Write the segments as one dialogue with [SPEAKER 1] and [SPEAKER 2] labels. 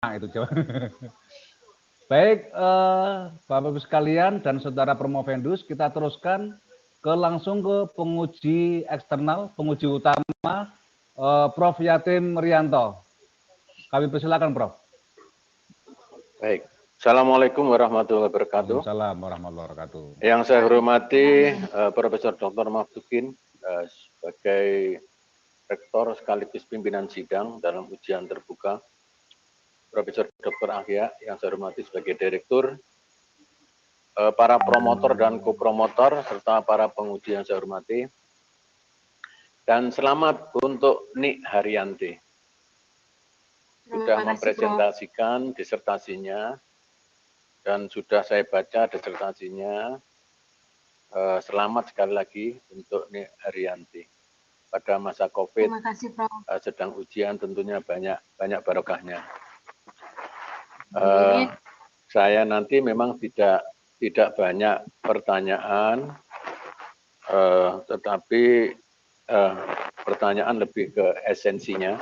[SPEAKER 1] itu coba. Baik, Bapak-Ibu sekalian dan Saudara Promovendus, kita teruskan langsung ke penguji eksternal, penguji utama, Prof. Yatim Rianto. Kami persilakan, Prof.
[SPEAKER 2] Baik. Assalamualaikum warahmatullahi wabarakatuh.
[SPEAKER 1] Waalaikumsalam warahmatullahi wabarakatuh.
[SPEAKER 2] Yang saya hormati Profesor Dr. Mahfuddin sebagai rektor sekaligus pimpinan sidang dalam ujian terbuka, Profesor Dr. Ahya yang saya hormati sebagai direktur, para promotor dan kopromotor serta para penguji yang saya hormati, dan selamat untuk Nik Haryanti. Sudah mempresentasikan disertasinya dan sudah saya baca disertasinya. Selamat sekali lagi untuk Nik Haryanti. Pada masa COVID, sedang ujian tentunya banyak barokahnya. Saya nanti memang tidak banyak pertanyaan, tetapi pertanyaan lebih ke esensinya,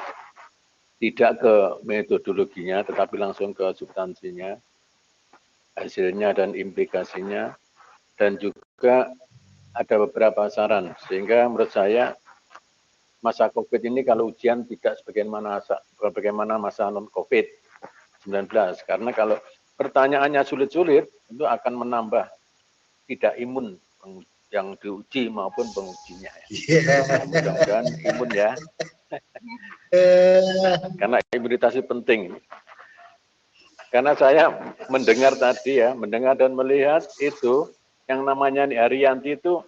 [SPEAKER 2] tidak ke metodologinya, tetapi langsung ke substansinya, hasilnya dan implikasinya, dan juga ada beberapa saran, sehingga menurut saya masa COVID ini kalau ujian tidak sebagaimana masa non-COVID-19, karena kalau pertanyaannya sulit-sulit, itu akan menambah tidak imun yang diuji maupun pengujinya. Mudah-mudahan imun ya, karena imunitas penting. Karena saya mendengar tadi ya, mendengar dan melihat itu, yang namanya Haryanti itu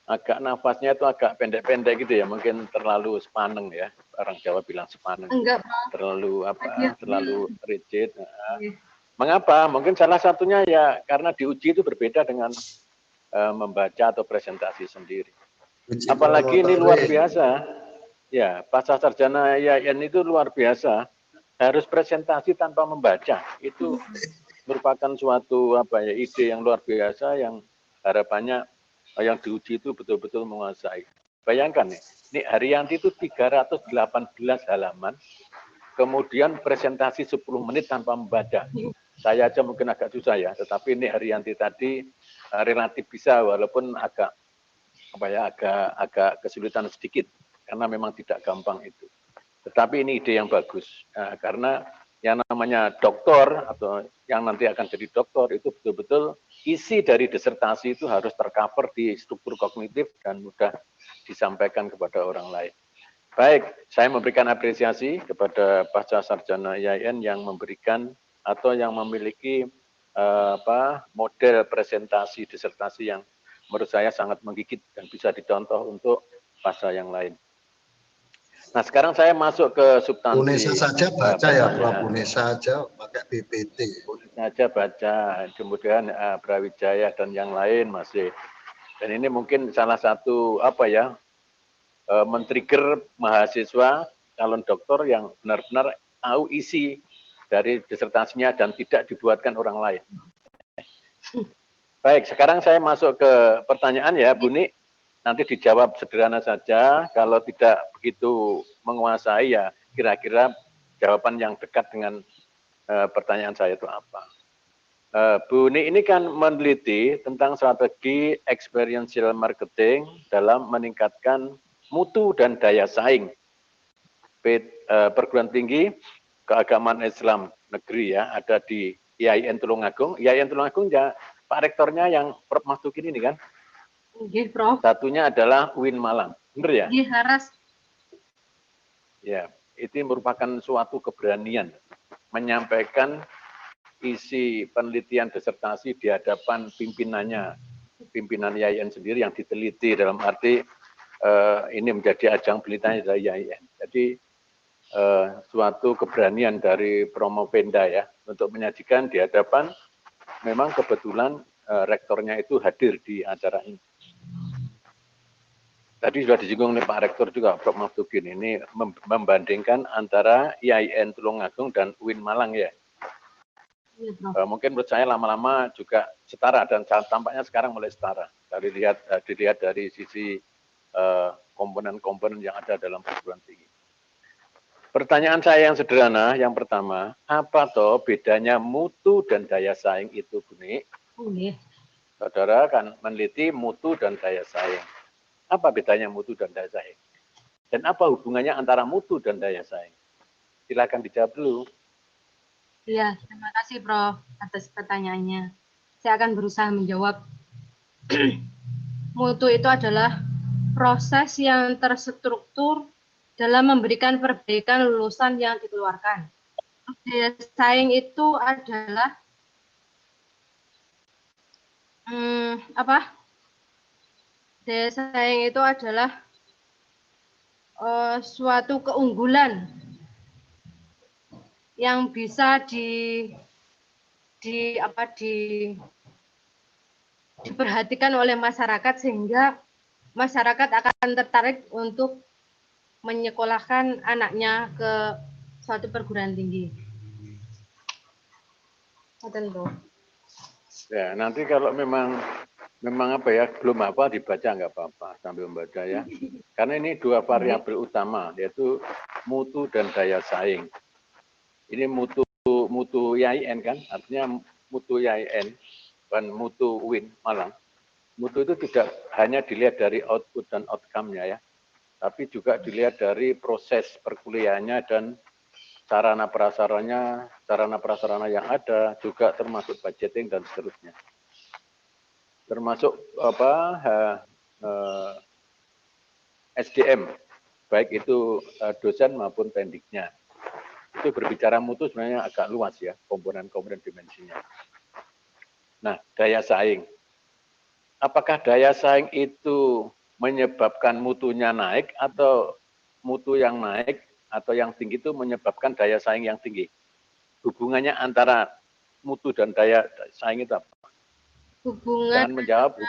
[SPEAKER 2] agak nafasnya itu agak pendek-pendek gitu ya, mungkin terlalu sepaneng ya, orang Jawa bilang sepaneng.
[SPEAKER 3] Enggak,
[SPEAKER 2] terlalu terlalu rigid. Mengapa? Mungkin salah satunya ya karena diuji itu berbeda dengan membaca atau presentasi sendiri. Apalagi ini luar biasa, ya pasca sarjana IAIN itu luar biasa, harus presentasi tanpa membaca, itu merupakan suatu ide yang luar biasa yang harapannya yang diuji itu betul-betul menguasai. Bayangkan nih, ini Haryanti itu 318 halaman, kemudian presentasi 10 menit tanpa membaca. Saya aja mungkin agak susah ya, tetapi ini Haryanti tadi relatif bisa, walaupun agak kesulitan sedikit, karena memang tidak gampang itu. Tetapi ini ide yang bagus, karena yang namanya doktor atau yang nanti akan jadi doktor itu betul-betul isi dari disertasi itu harus tercover di struktur kognitif dan mudah disampaikan kepada orang lain. Baik, saya memberikan apresiasi kepada pasca sarjana IAIN yang memberikan atau yang memiliki model presentasi disertasi yang menurut saya sangat menggigit dan bisa dicontoh untuk pasca yang lain. Nah, sekarang saya masuk ke substansi.
[SPEAKER 4] Unesa saja baca ya, Prof. Unesa aja pakai PPT.
[SPEAKER 2] Unesa saja baca, kemudian Brawijaya dan yang lain masih. Dan ini mungkin salah satu men-trigger mahasiswa calon doktor yang benar-benar tahu isi dari disertasinya dan tidak dibuatkan orang lain. Baik, sekarang saya masuk ke pertanyaan ya, Bu Nik. Nanti dijawab sederhana saja, kalau tidak begitu menguasai ya kira-kira jawaban yang dekat dengan pertanyaan saya itu apa. Bu Nik ini kan meneliti tentang strategi experiential marketing dalam meningkatkan mutu dan daya saing perguruan tinggi keagamaan Islam negeri ya, ada di IAIN Tulungagung. IAIN Tulungagung ya, Pak Rektornya yang Prof. Mahfuddin ini kan?
[SPEAKER 3] Nggih, Prof.
[SPEAKER 2] Satunya adalah UIN Malang, benar ya?
[SPEAKER 3] Nggih, Haras.
[SPEAKER 2] Ya, itu merupakan suatu keberanian menyampaikan isi penelitian disertasi di hadapan pimpinannya, pimpinan IAIN sendiri yang diteliti, dalam arti ini menjadi ajang penelitian dari IAIN. Jadi suatu keberanian dari Promovenda ya untuk menyajikan di hadapan, memang kebetulan rektornya itu hadir di acara ini. Tadi sudah disinggung oleh Pak Rektor juga, Prof. Mahfuddin, ini membandingkan antara IAIN Tulungagung dan UIN Malang ya. Mungkin menurut saya lama-lama juga setara dan tampaknya sekarang mulai setara. Dilihat dari sisi komponen-komponen yang ada dalam perguruan tinggi. Pertanyaan saya yang sederhana, yang pertama, apa toh bedanya mutu dan daya saing itu, Buni? Saudara kan meneliti mutu dan daya saing. Apa bedanya mutu dan daya saing? Dan apa hubungannya antara mutu dan daya saing? Silakan dijawab dulu.
[SPEAKER 3] Iya, terima kasih Prof atas pertanyaannya. Saya akan berusaha menjawab. Mutu itu adalah proses yang terstruktur dalam memberikan perbaikan lulusan yang dikeluarkan. Daya saing itu adalah daya saing itu adalah suatu keunggulan yang bisa diperhatikan oleh masyarakat sehingga masyarakat akan tertarik untuk menyekolahkan anaknya ke suatu perguruan tinggi.
[SPEAKER 2] Ya, nanti kalau memang apa ya, belum apa dibaca nggak apa-apa sambil membaca ya. Karena ini dua variabel utama, yaitu mutu dan daya saing. Ini mutu YIN kan, artinya mutu YIN, bukan mutu win malah. Mutu itu tidak hanya dilihat dari output dan outcome-nya ya, tapi juga dilihat dari proses perkuliahannya dan sarana prasarana yang ada, juga termasuk budgeting dan seterusnya. Termasuk SDM, baik itu dosen maupun pendiknya. Itu berbicara mutu sebenarnya agak luas ya, komponen-komponen dimensinya. Nah, daya saing. Apakah daya saing itu menyebabkan mutunya naik atau mutu yang naik atau yang tinggi itu menyebabkan daya saing yang tinggi? Hubungannya antara mutu dan daya saing itu apa?
[SPEAKER 3] Hubungan
[SPEAKER 2] Jangan menjawab